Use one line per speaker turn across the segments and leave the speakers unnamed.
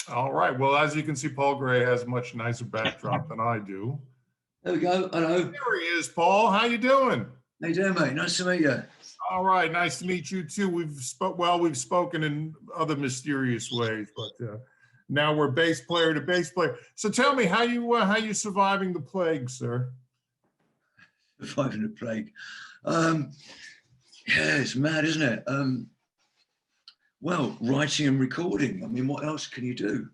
All right. Well, as you can see, Paul Gray has a much nicer backdrop than I do.
There we go. Hello.
There he is, Paul. How you doing?
How you doing, mate? Nice to meet you.
All right. Nice to meet you too. We've spoken in other mysterious ways, but now we're bass player to bass player. So tell me, how you surviving the plague, sir?
Surviving the plague. Yeah, it's mad, isn't it? Well, writing and recording. I mean, what else can you do?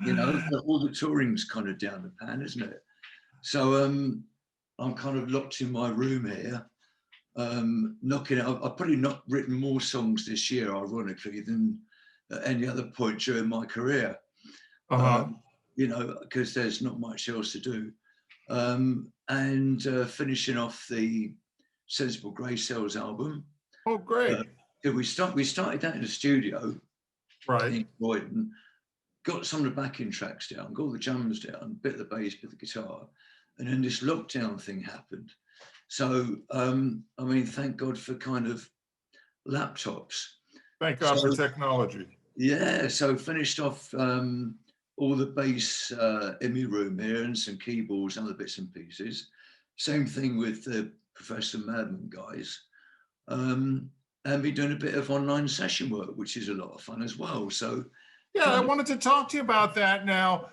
You know, all the touring's kind of down the pan, isn't it? So I'm kind of locked in my room here, knocking out. I've probably not written more songs this year, ironically, than at any other point during my career. You know, because there's not much else to do. And finishing off the Sensible Grey Cells album.
Oh, great.
We started that in the studio,
right,
in Croydon, got some of the backing tracks down, got all the drums down, bit of the bass, bit of the guitar, and then this lockdown thing happened. So, I mean, thank God for kind of laptops.
Thank God for technology.
Yeah, so finished off all the bass in my room here and some keyboards and other bits and pieces. Same thing with the Professor Madman guys. And be doing a bit of online session work, which is a lot of fun as well. So,
yeah, I wanted to talk to you about that now.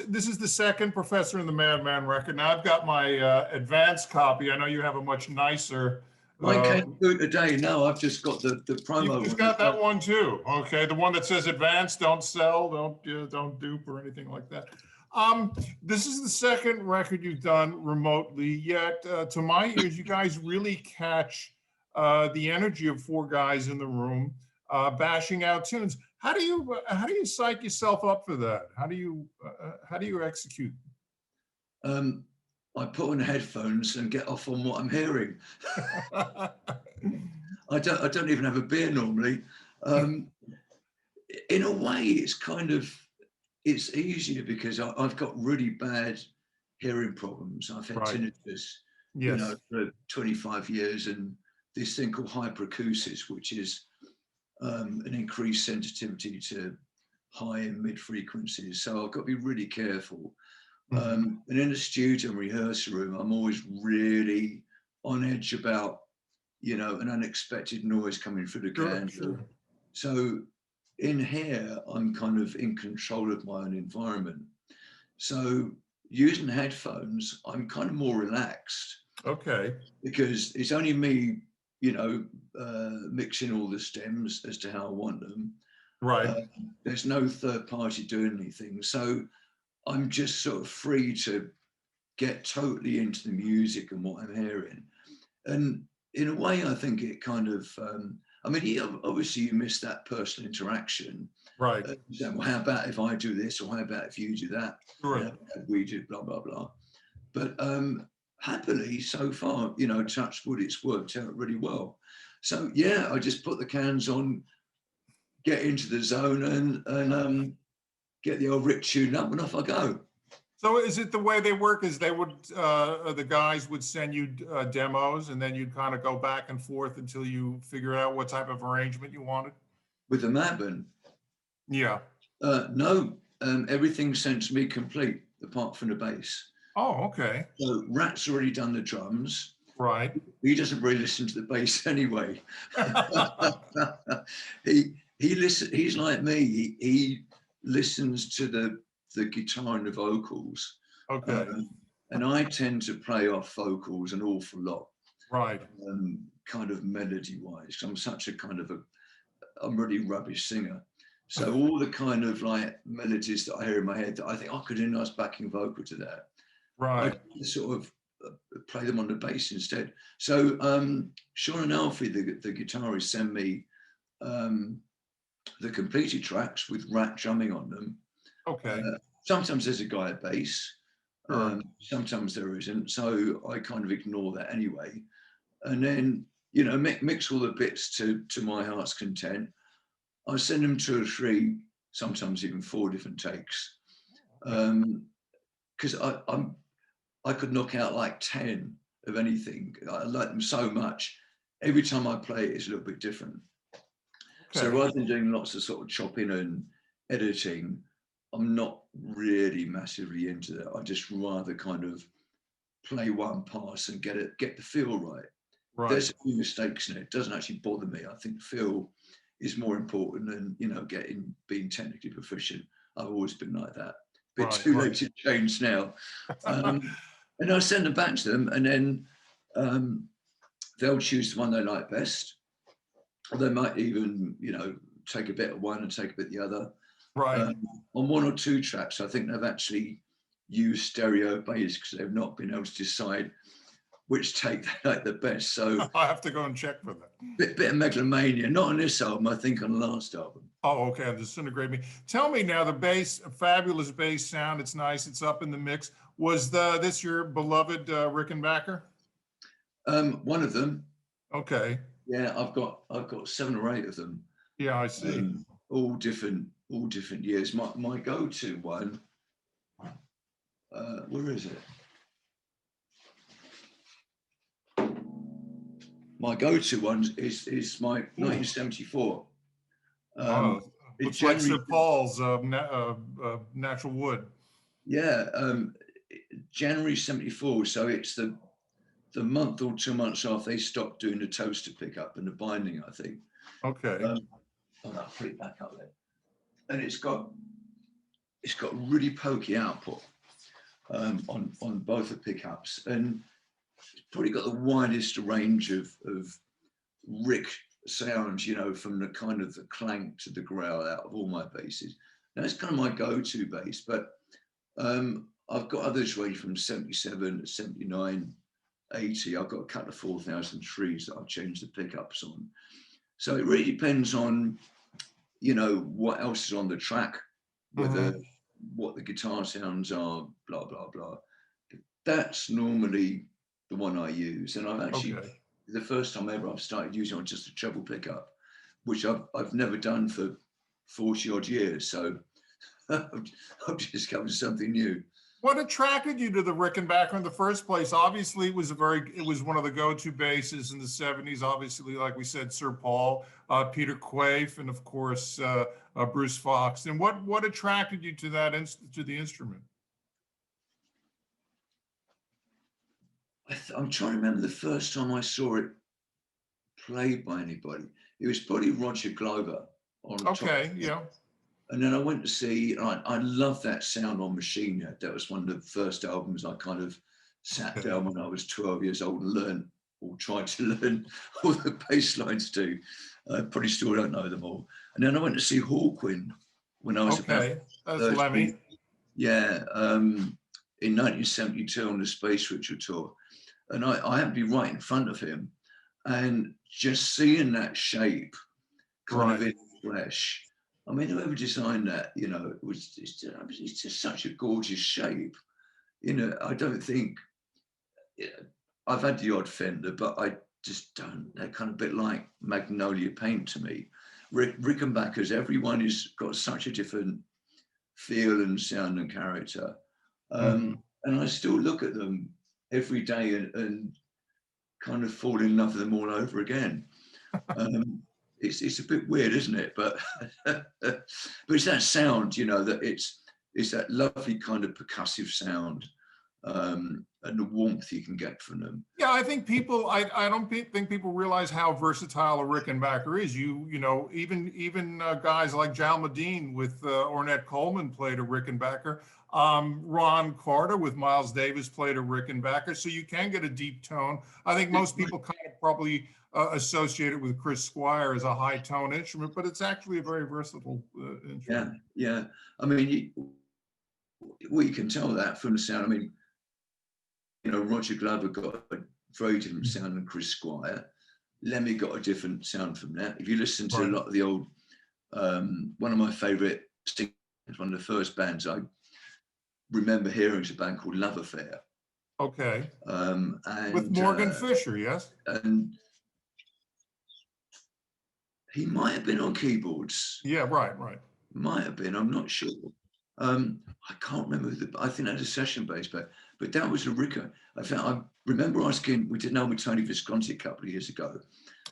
This is the second Professor and the Madman record. Now I've got my advanced copy. I know you have a much nicer.
Mine came through today. No, I've just got the promo.
You've just got that one too. Okay, the one that says advanced, don't sell, don't dupe or anything like that. This is the second record you've done remotely. Yet, to my ears, you guys really catch the energy of four guys in the room bashing out tunes. How do you psych yourself up for that? How do you execute?
I put on headphones and get off on what I'm hearing. I don't even have a beer normally. In a way, it's easier because I've got really bad hearing problems. I've had tinnitus, you know, for 25 years, and this thing called hyperacusis, which is an increased sensitivity to high and mid frequencies. So I've got to be really careful. And in the studio and rehearsal room, I'm always really on edge about, you know, an unexpected noise coming through the candle. Sure. So in here, I'm kind of in control of my own environment. So using headphones, I'm kind of more relaxed.
Okay.
Because it's only me, you know, mixing all the stems as to how I want them.
Right.
There's no third party doing anything. So I'm just sort of free to get totally into the music and what I'm hearing. And in a way, I think it kind of, I mean, obviously you miss that personal interaction.
Right.
Well, how about if I do this, or how about if you do that?
Right.
We do blah, blah, blah. But happily, so far, you know, touch wood, it's worked out really well. So yeah, I just put the cans on, get into the zone, and get the old Rick tune up, and off I go.
So is it the way they work is they would, the guys would send you demos, and then you'd kind of go back and forth until you figure out what type of arrangement you wanted?
With the Madman?
Yeah.
No, everything's sent to me complete, apart from the bass.
Oh, okay.
So Rat's already done the drums.
Right.
He doesn't really listen to the bass anyway. He's like me. He listens to the guitar and the vocals.
Okay.
And I tend to play off vocals an awful lot.
Right.
Kind of melody-wise. I'm such a kind of I'm really rubbish singer. So all the kind of like melodies that I hear in my head that I think I could do a nice backing vocal to that.
Right.
I sort of play them on the bass instead. So Sean and Alfie, the guitarist, send me the completed tracks with Rat drumming on them.
Okay.
Sometimes there's a guy at bass. Sometimes there isn't. So I kind of ignore that anyway. And then, you know, mix all the bits to my heart's content. I send them 2 or 3, sometimes even 4 different takes. Because I could knock out like 10 of anything. I like them so much. Every time I play it, it's a little bit different. Okay. So rather than doing lots of sort of chopping and editing, I'm not really massively into that. I just rather kind of play one pass and get the feel right. There's a few mistakes in it. It doesn't actually bother me. I think feel is more important than, you know, being technically proficient. I've always been like that. Bit too late to change now. And I send them back to them, and then they'll choose the one they like best. Or they might even, you know, take a bit of one and take a bit of the other. On one or two tracks, I think they've actually used stereo bass because they've not been able to decide which take they like the best. So
I have to go and check for that.
Bit of megalomania, not on this album, I think on the last album.
Oh, okay. Disintegrate Me. Tell me now, the bass, a fabulous bass sound. It's nice. It's up in the mix. Was this your beloved Rickenbacker?
One of them.
Okay.
Yeah, I've got 7 or 8 of them.
Yeah, I see.
All different years. My go-to one. Where is it? My go-to one is my 1974.
Looks like Sir Paul's Natural Wood.
Yeah, January 74. So it's the month or 2 months after they stopped doing the toaster pickup and the binding, I think.
Okay.
I'll put it back up there. And it's got really pokey output on both the pickups, and it's probably got the widest range of Rick sounds, you know, from the kind of the clank to the growl out of all my basses. Now it's kind of my go-to bass, but I've got others range from 77 to 79, 80. I've got a couple of 4003s that I've changed the pickups on. So it really depends on, you know, what else is on the track, whether what the guitar sounds are, blah, blah, blah. That's normally the one I use. And I've actually, the first time ever I've started using on just a treble pickup, which I've never done for 40 odd years. So I've discovered something new.
What attracted you to the Rickenbacker in the first place? Obviously, it was one of the go-to basses in the 70s. Obviously, like we said, Sir Paul, Peter Quaife, and of course Bruce Fox. And what attracted you to to the instrument?
I'm trying to remember the first time I saw it played by anybody. It was probably Roger Glover on
Okay, yeah.
And then I went to see, I love that sound on Machine Head. That was one of the first albums I kind of sat down when I was 12 years old and learned, or tried to learn all the bass lines too. Probably still don't know them all. And then I went to see Hawkwind when I was about
that's Lemmy.
Yeah, in 1972 on the Space Ritual tour. And I had to be right in front of him. And just seeing that shape kind of in flesh, I mean, whoever designed that, you know, it's just such a gorgeous shape. You know, I don't think, I've had the odd Fender, but I just don't, they're kind of a bit like Magnolia paint to me. Rickenbackers, everyone has got such a different feel and sound and character. And I still look at them every day and kind of fall in love with them all over again. It's a bit weird, isn't it? But it's that sound, you know, that it's that lovely kind of percussive sound, and the warmth you can get from them.
Yeah, I think people, I don't think people realize how versatile a Rickenbacker is. You know, even guys like Jal Medine with Ornette Coleman played a Rickenbacker. Ron Carter with Miles Davis played a Rickenbacker, so you can get a deep tone. I think most people kind of probably associate it with Chris Squire as a high tone instrument, but it's actually a very versatile instrument.
Yeah. I mean, you can tell that from the sound. I mean, you know, Roger Glover got a very different sound than Chris Squire. Lemmy got a different sound from that. If you listen to a lot of the old, one of my favorite singers, one of the first bands I remember hearing is a band called Love Affair.
Okay.
And
with Morgan Fisher, yes?
And he might have been on keyboards.
Yeah, right.
Might have been, I'm not sure. I can't remember I think that had a session bass, but that was a Ricker. I remember asking, we did know with Tony Visconti a couple of years ago.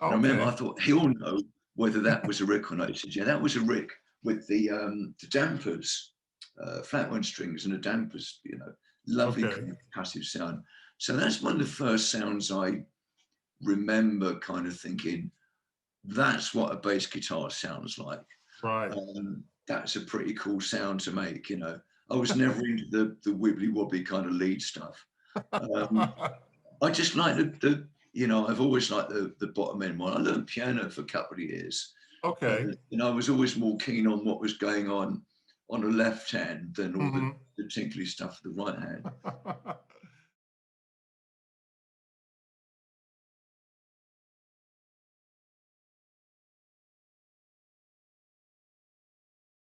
And I remember I thought he'll know whether that was a Rick or not. He said, yeah, that was a Rick with the dampers, flat one strings and the dampers, you know, lovely kind of passive sound. So that's one of the first sounds I remember kind of thinking, that's what a bass guitar sounds like.
Right.
That's a pretty cool sound to make, you know. I was never into the wibbly wobbly kind of lead stuff. I just like the you know, I've always liked the bottom end one. I learned piano for a couple of years.
Okay.
And I was always more keen on what was going on the left hand than all the tinkly stuff for the right hand.